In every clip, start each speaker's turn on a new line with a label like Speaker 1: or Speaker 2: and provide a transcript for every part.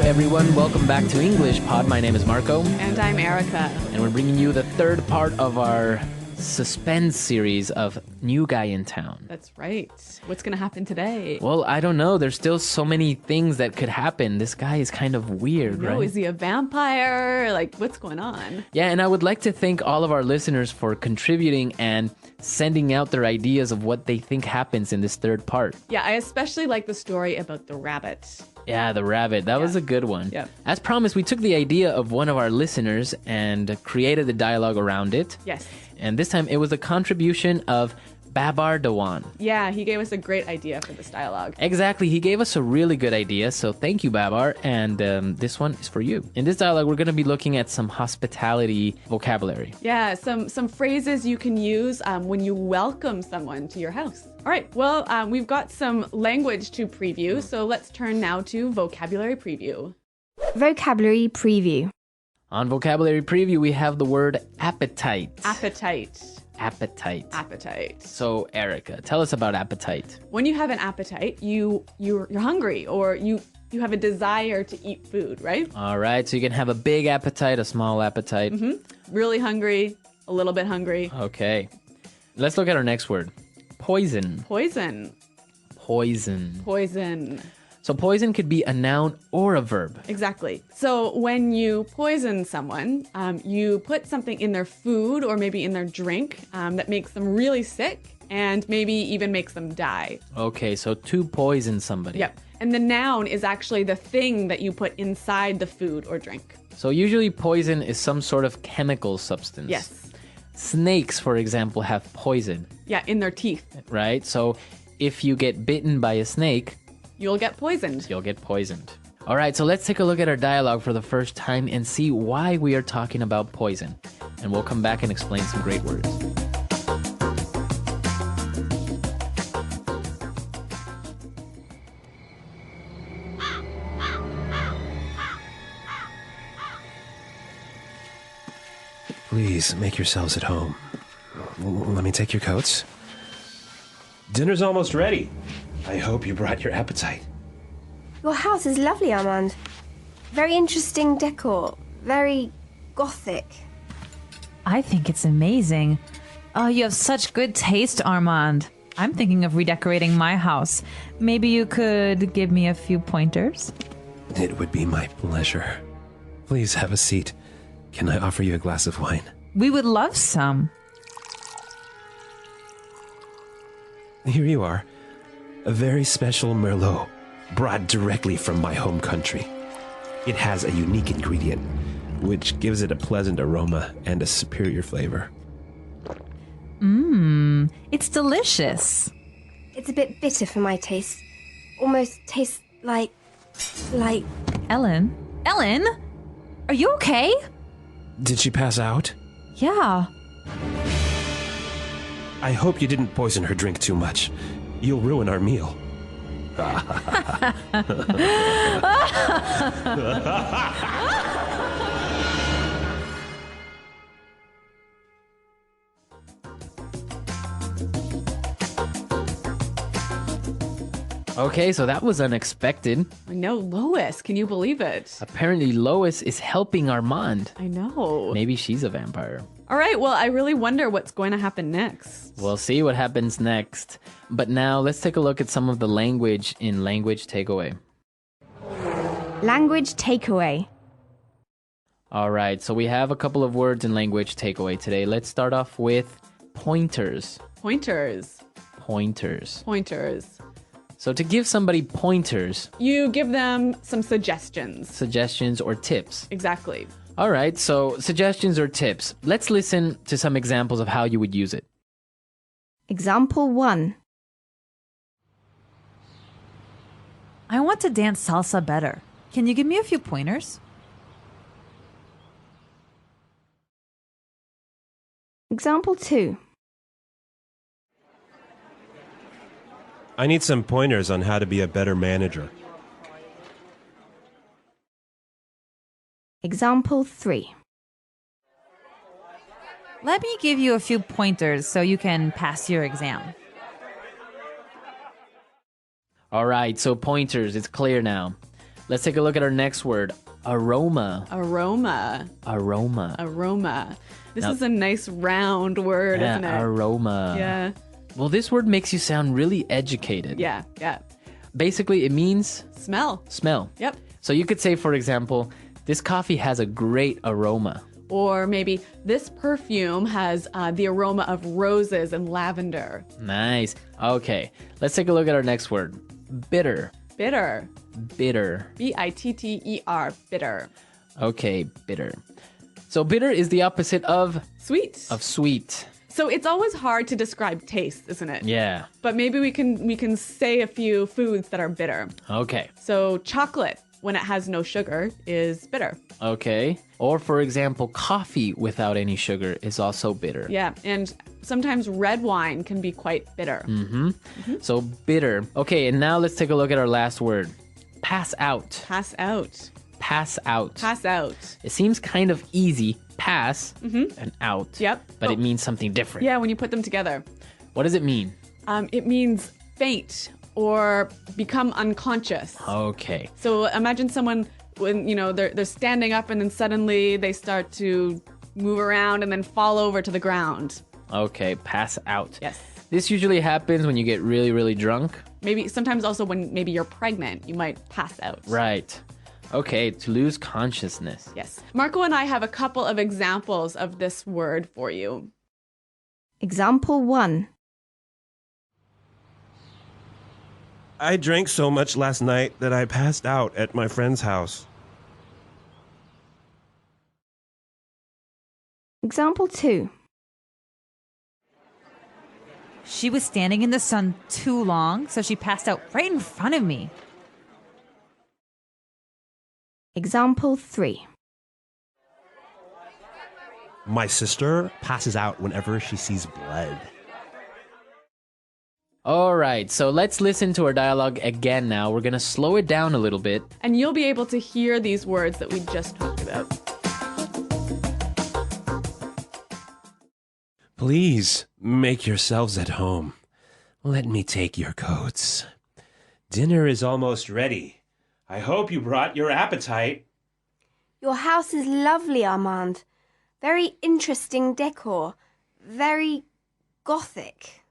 Speaker 1: everyone. Welcome back to English Pod. My name is Marco.
Speaker 2: And I'm Erica.
Speaker 1: And we're bringing you the third part of our suspense series of New Guy in Town.
Speaker 2: That's right. What's going to happen today?
Speaker 1: Well, I don't know. There's still so many things that could happen. This guy is kind of weird, right?
Speaker 2: Is he a vampire? Like, what's going on?
Speaker 1: Yeah, and I would like to thank all of our listeners for contributing and sending out their ideas of what they think happens in this third part.
Speaker 2: Yeah, I especially like the story about the rabbit.
Speaker 1: Yeah, the rabbit. That was a good one.
Speaker 2: Yeah.
Speaker 1: As promised, we took the idea of one of our listeners and created the dialogue around it.
Speaker 2: Yes.
Speaker 1: And this time it was a contribution of Babar Dewan.
Speaker 2: Yeah, he gave us a great idea for this dialogue.
Speaker 1: Exactly. He gave us a really good idea. So thank you, Babar. And this one is for you. In this dialogue, we're going to be looking at some hospitality vocabulary.
Speaker 2: Yeah, some phrases you can use when you welcome someone to your house. All right, well, we've got some language to preview. So let's turn now to vocabulary preview.
Speaker 3: Vocabulary preview.
Speaker 1: On vocabulary preview, we have the word appetite.
Speaker 2: Appetite.
Speaker 1: Appetite.
Speaker 2: Appetite.
Speaker 1: So, Erica, tell us about appetite.
Speaker 2: When you have an appetite, you're hungry, or you have a desire to eat food, right?
Speaker 1: All right, so you can have a big appetite, a small appetite.
Speaker 2: Really hungry, a little bit hungry.
Speaker 1: Okay. Let's look at our next word. Poison.
Speaker 2: Poison.
Speaker 1: Poison.
Speaker 2: Poison.
Speaker 1: So poison could be a noun or a verb.
Speaker 2: Exactly. So when you poison someone, you put something in their food or maybe in their drink that makes them really sick and maybe even makes them die.
Speaker 1: Okay, so to poison somebody.
Speaker 2: Yep. And the noun is actually the thing that you put inside the food or drink.
Speaker 1: So usually poison is some sort of chemical substance.
Speaker 2: Yes.
Speaker 1: Snakes, for example, have poison.
Speaker 2: Yeah, in their teeth.
Speaker 1: Right? So if you get bitten by a snake,
Speaker 2: you'll get poisoned.
Speaker 1: You'll get poisoned. All right, so let's take a look at our dialogue for the first time and see why we are talking about poison. And we'll come back and explain some great words.
Speaker 4: Please make yourselves at home. Let me take your coats. Dinner's almost ready. I hope you brought your appetite.
Speaker 3: Your house is lovely, Armand. Very interesting decor. Very gothic.
Speaker 5: I think it's amazing. Oh, you have such good taste, Armand. I'm thinking of redecorating my house. Maybe you could give me a few pointers?
Speaker 4: It would be my pleasure. Please have a seat. Can I offer you a glass of wine?
Speaker 5: We would love some.
Speaker 4: Here you are. A very special Merlot, brought directly from my home country. It has a unique ingredient, which gives it a pleasant aroma and a superior flavor.
Speaker 5: It's delicious.
Speaker 3: It's a bit bitter for my taste. Almost tastes like...
Speaker 5: Ellen? Ellen? Are you okay?
Speaker 4: Did she pass out?
Speaker 5: Yeah.
Speaker 4: I hope you didn't poison her drink too much. You'll ruin our meal.
Speaker 1: Okay, so that was unexpected.
Speaker 2: I know, Lois. Can you believe it?
Speaker 1: Apparently Lois is helping Armand.
Speaker 2: I know.
Speaker 1: Maybe she's a vampire.
Speaker 2: All right, well, I really wonder what's going to happen next.
Speaker 1: We'll see what happens next. But now let's take a look at some of the language in Language Takeaway.
Speaker 3: Language takeaway.
Speaker 1: All right, so we have a couple of words in Language Takeaway today. Let's start off with pointers.
Speaker 2: Pointers.
Speaker 1: Pointers.
Speaker 2: Pointers.
Speaker 1: So to give somebody pointers,
Speaker 2: You give them some suggestions.
Speaker 1: suggestions or tips.
Speaker 2: Exactly.
Speaker 1: All right, so suggestions or tips. Let's listen to some examples of how you would use it.
Speaker 3: Example 1.
Speaker 5: I want to dance salsa better. Can you give me a few pointers?
Speaker 3: Example 2.
Speaker 4: I need some pointers on how to be a better manager.
Speaker 3: Example 3.
Speaker 5: Let me give you a few pointers so you can pass your exam.
Speaker 1: All right, so pointers, it's clear now. Let's take a look at our next word. Aroma.
Speaker 2: Aroma.
Speaker 1: Aroma.
Speaker 2: Aroma. This
Speaker 1: Now-
Speaker 2: is a nice round word,
Speaker 1: Yeah,
Speaker 2: isn't it?
Speaker 1: aroma.
Speaker 2: Yeah.
Speaker 1: Well, this word makes you sound really educated.
Speaker 2: Yeah. Yeah.
Speaker 1: Basically, it means
Speaker 2: Smell.
Speaker 1: smell.
Speaker 2: Yep.
Speaker 1: So you could say, for example, this coffee has a great aroma.
Speaker 2: Or maybe this perfume has the aroma of roses and lavender.
Speaker 1: Nice. Okay, let's take a look at our next word. Bitter.
Speaker 2: Bitter.
Speaker 1: Bitter.
Speaker 2: Bitter. Bitter.
Speaker 1: Okay, bitter. So bitter is the opposite of
Speaker 2: Sweet.
Speaker 1: sweet.
Speaker 2: So it's always hard to describe taste, isn't it?
Speaker 1: Yeah.
Speaker 2: But maybe we can say a few foods that are bitter.
Speaker 1: Okay.
Speaker 2: So chocolate, when it has no sugar, is bitter.
Speaker 1: Okay. Or for example, coffee without any sugar is also bitter.
Speaker 2: Yeah, and sometimes red wine can be quite bitter.
Speaker 1: So bitter. Okay, and now let's take a look at our last word. Pass out.
Speaker 2: Pass out.
Speaker 1: Pass out.
Speaker 2: Pass out.
Speaker 1: It seems kind of easy. Pass and out.
Speaker 2: Yep.
Speaker 1: But
Speaker 2: Oh.
Speaker 1: it means something different.
Speaker 2: Yeah, when you put them together.
Speaker 1: What does it mean?
Speaker 2: It means faint or become unconscious.
Speaker 1: Okay.
Speaker 2: So imagine someone when they're standing up and then suddenly they start to move around and then fall over to the ground.
Speaker 1: Okay, pass out.
Speaker 2: Yes.
Speaker 1: This usually happens when you get really, really drunk.
Speaker 2: Maybe sometimes also when maybe you're pregnant, you might pass out.
Speaker 1: Right. Okay, to lose consciousness.
Speaker 2: Yes. Marco and I have a couple of examples of this word for you.
Speaker 3: Example 1.
Speaker 4: I drank so much last night that I passed out at my friend's house.
Speaker 3: Example 2.
Speaker 5: She was standing in the sun too long, so she passed out right in front of me.
Speaker 3: Example 3.
Speaker 4: My sister passes out whenever she sees blood.
Speaker 1: All right, so let's listen to our dialogue again now. We're going to slow it down a little bit.
Speaker 2: And you'll be able to hear these words that we just talked about.
Speaker 4: Please make yourselves at home. Let me take your coats. Dinner is almost ready. I hope you brought your appetite.
Speaker 3: Your house is lovely, Armand. Very interesting decor. Very gothic.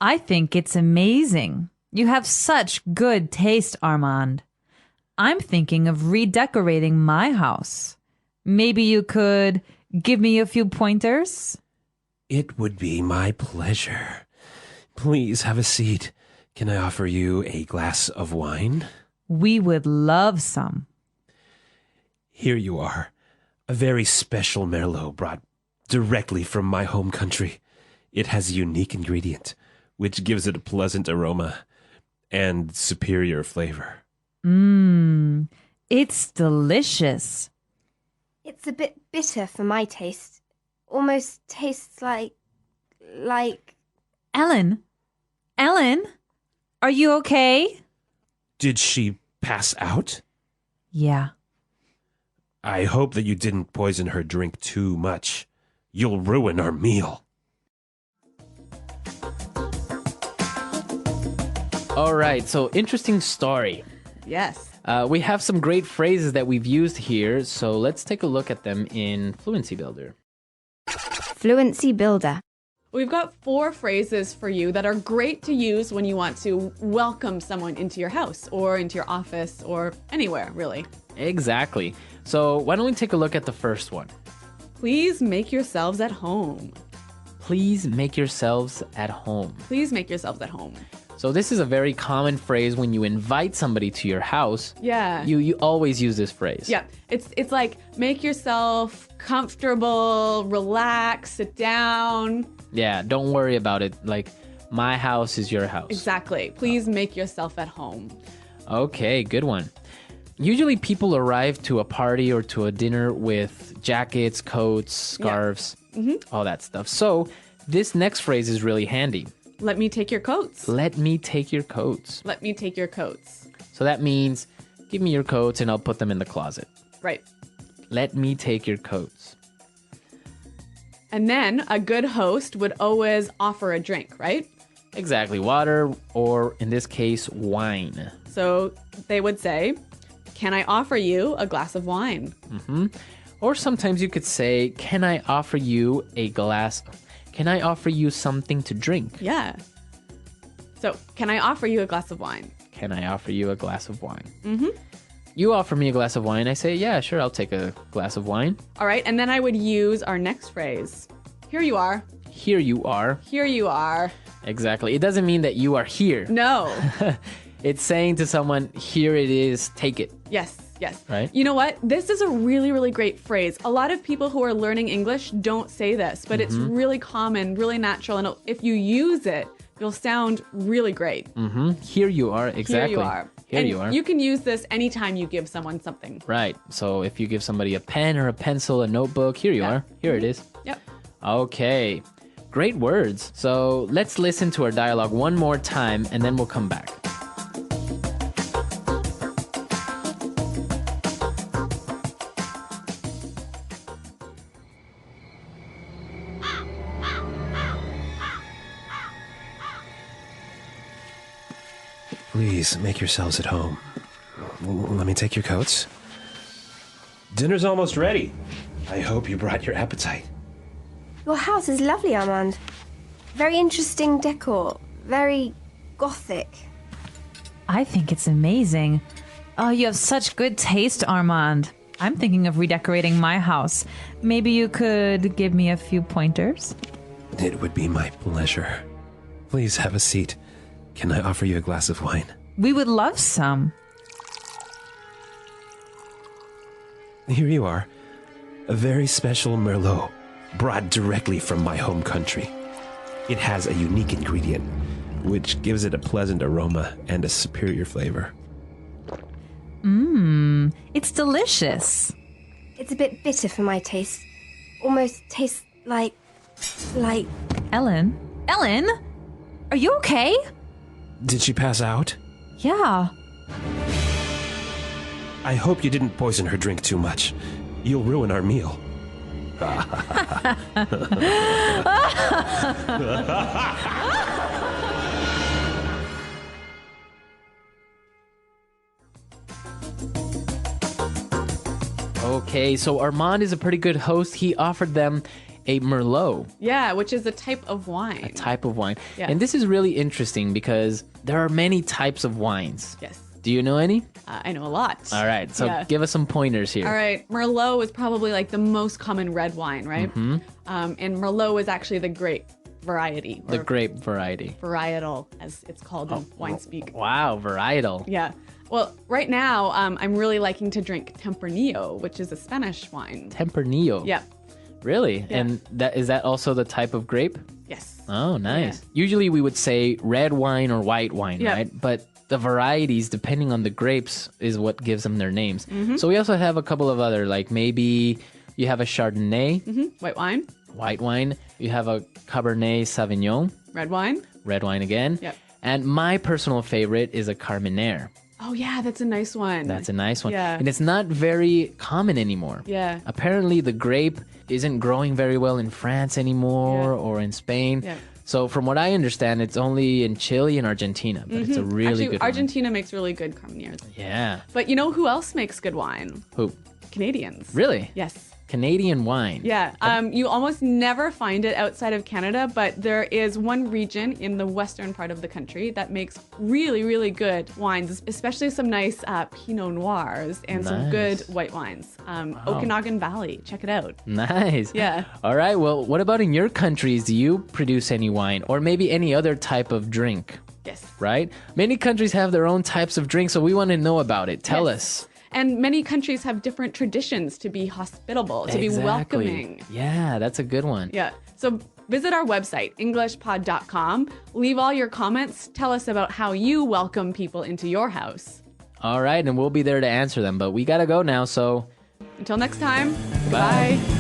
Speaker 5: I think it's amazing. You have such good taste, Armand. I'm thinking of redecorating my house. Maybe you could give me a few pointers?
Speaker 4: It would be my pleasure. Please have a seat. Can I offer you a glass of wine?
Speaker 5: We would love some.
Speaker 4: Here you are. A very special Merlot brought directly from my home country. It has a unique ingredient, which gives it a pleasant aroma and superior flavor.
Speaker 5: It's delicious.
Speaker 3: It's a bit bitter for my taste. Almost tastes like...
Speaker 5: Ellen? Ellen? Are you okay?
Speaker 4: Did she pass out?
Speaker 5: Yeah.
Speaker 4: I hope that you didn't poison her drink too much. You'll ruin our meal.
Speaker 1: All right, so interesting story.
Speaker 2: Yes.
Speaker 1: We have some great phrases that we've used here, so let's take a look at them in Fluency Builder.
Speaker 3: Fluency Builder.
Speaker 2: We've got 4 phrases for you that are great to use when you want to welcome someone into your house or into your office or anywhere, really.
Speaker 1: Exactly. So why don't we take a look at the first one?
Speaker 2: Please make yourselves at home.
Speaker 1: Please make yourselves at home.
Speaker 2: Please make yourselves at home.
Speaker 1: So this is a very common phrase when you invite somebody to your house.
Speaker 2: Yeah.
Speaker 1: You always use this phrase.
Speaker 2: Yeah, it's like make yourself comfortable, relax, sit down.
Speaker 1: Yeah, don't worry about it. Like, my house is your house.
Speaker 2: Exactly. Please make yourself at home.
Speaker 1: Okay, good one. Usually people arrive to a party or to a dinner with jackets, coats, scarves, all that stuff. So this next phrase is really handy.
Speaker 2: Let me take your coats.
Speaker 1: Let me take your coats.
Speaker 2: Let me take your coats.
Speaker 1: So that means give me your coats and I'll put them in the closet.
Speaker 2: Right.
Speaker 1: Let me take your coats.
Speaker 2: And then a good host would always offer a drink, right?
Speaker 1: Exactly. Water, or in this case, wine.
Speaker 2: So they would say, can I offer you a glass of wine?
Speaker 1: Or sometimes you could say, can I offer you something to drink?
Speaker 2: Yeah. So, can I offer you a glass of wine?
Speaker 1: Can I offer you a glass of wine? You offer me a glass of wine. I say, yeah, sure, I'll take a glass of wine.
Speaker 2: All right. And then I would use our next phrase. Here you are.
Speaker 1: Here you are.
Speaker 2: Here you are.
Speaker 1: Exactly. It doesn't mean that you are here.
Speaker 2: No.
Speaker 1: It's saying to someone, here it is, take it.
Speaker 2: Yes. Yes.
Speaker 1: Right?
Speaker 2: You know what? This is a really, really great phrase. A lot of people who are learning English don't say this, but it's really common, really natural. And if you use it, you'll sound really great.
Speaker 1: Here you are. Exactly.
Speaker 2: Here you are.
Speaker 1: Here
Speaker 2: And
Speaker 1: you are.
Speaker 2: You can use this anytime you give someone something.
Speaker 1: Right. So if you give somebody a pen or a pencil, a notebook, here you are. Here it is.
Speaker 2: Yep.
Speaker 1: Okay. Great words. So let's listen to our dialogue one more time and then we'll come back.
Speaker 4: Please make yourselves at home. Let me take your coats. Dinner's almost ready. I hope you brought your appetite.
Speaker 3: Your house is lovely, Armand. Very interesting decor. Very gothic.
Speaker 5: I think it's amazing. Oh, you have such good taste, Armand. I'm thinking of redecorating my house. Maybe you could give me a few pointers?
Speaker 4: It would be my pleasure. Please have a seat. Can I offer you a glass of wine?
Speaker 5: We would love some.
Speaker 4: Here you are. A very special Merlot, brought directly from my home country. It has a unique ingredient, which gives it a pleasant aroma and a superior flavor.
Speaker 5: It's delicious.
Speaker 3: It's a bit bitter for my taste. Almost tastes like...
Speaker 5: Ellen? Ellen? Are you okay?
Speaker 4: Did she pass out?
Speaker 5: Yeah.
Speaker 4: I hope you didn't poison her drink too much. You'll ruin our meal.
Speaker 1: Okay, so Armand is a pretty good host. He offered them a Merlot,
Speaker 2: Yeah, which is a type of wine.
Speaker 1: type of wine.
Speaker 2: Yeah.
Speaker 1: And this is really interesting because there are many types of wines.
Speaker 2: Yes.
Speaker 1: Do you know any?
Speaker 2: I know a lot.
Speaker 1: All right, so
Speaker 2: Yeah.
Speaker 1: give us some pointers here.
Speaker 2: All right. Merlot is probably like the most common red wine, right? And Merlot is actually the grape variety.
Speaker 1: The
Speaker 2: or
Speaker 1: grape variety.
Speaker 2: varietal, as it's called in wine speak.
Speaker 1: Wow, varietal.
Speaker 2: Yeah. Well, right now, I'm really liking to drink Tempranillo, which is a Spanish wine.
Speaker 1: Tempranillo.
Speaker 2: Yeah.
Speaker 1: Really? And is that also the type of grape?
Speaker 2: Yes.
Speaker 1: Oh, nice. Usually we would say red wine or white wine,
Speaker 2: Yeah.
Speaker 1: right? But the varieties, depending on the grapes, is what gives them their names. So we also have a couple of other, like maybe you have a Chardonnay,
Speaker 2: White wine,
Speaker 1: white wine. You have a Cabernet Sauvignon,
Speaker 2: red wine.
Speaker 1: red wine again.
Speaker 2: Yep.
Speaker 1: And my personal favorite is a Carmenere.
Speaker 2: Oh, yeah, that's a nice one.
Speaker 1: That's a nice one.
Speaker 2: Yeah.
Speaker 1: And it's not very common anymore.
Speaker 2: Yeah.
Speaker 1: Apparently, the grape isn't growing very well in France anymore
Speaker 2: Yeah.
Speaker 1: or in Spain.
Speaker 2: Yeah.
Speaker 1: So, from what I understand, it's only in Chile and Argentina, but it's a really
Speaker 2: Actually,
Speaker 1: good wine.
Speaker 2: Argentina makes really good Carmeneres.
Speaker 1: Yeah.
Speaker 2: But you know who else makes good wine?
Speaker 1: Who?
Speaker 2: Canadians.
Speaker 1: Really?
Speaker 2: Yes.
Speaker 1: Canadian wine.
Speaker 2: Yeah. You almost never find it outside of Canada, but there is one region in the western part of the country that makes really, really good wines, especially some nice Pinot Noirs and some good
Speaker 1: Nice.
Speaker 2: white wines. Okanagan Valley. Check it out.
Speaker 1: Nice.
Speaker 2: Yeah.
Speaker 1: All right. Well, what about in your countries? Do you produce any wine or maybe any other type of drink?
Speaker 2: Yes.
Speaker 1: Right? Many countries have their own types of drinks, so we want to know about it. Tell
Speaker 2: Yes.
Speaker 1: us.
Speaker 2: And many countries have different traditions to be hospitable, to be welcoming.
Speaker 1: Yeah, that's a good one.
Speaker 2: Yeah. So visit our website, englishpod.com. Leave all your comments. Tell us about how you welcome people into your house.
Speaker 1: All right, and we'll be there to answer them, but we got to go now, so
Speaker 2: Until next time,
Speaker 1: Bye.
Speaker 2: goodbye.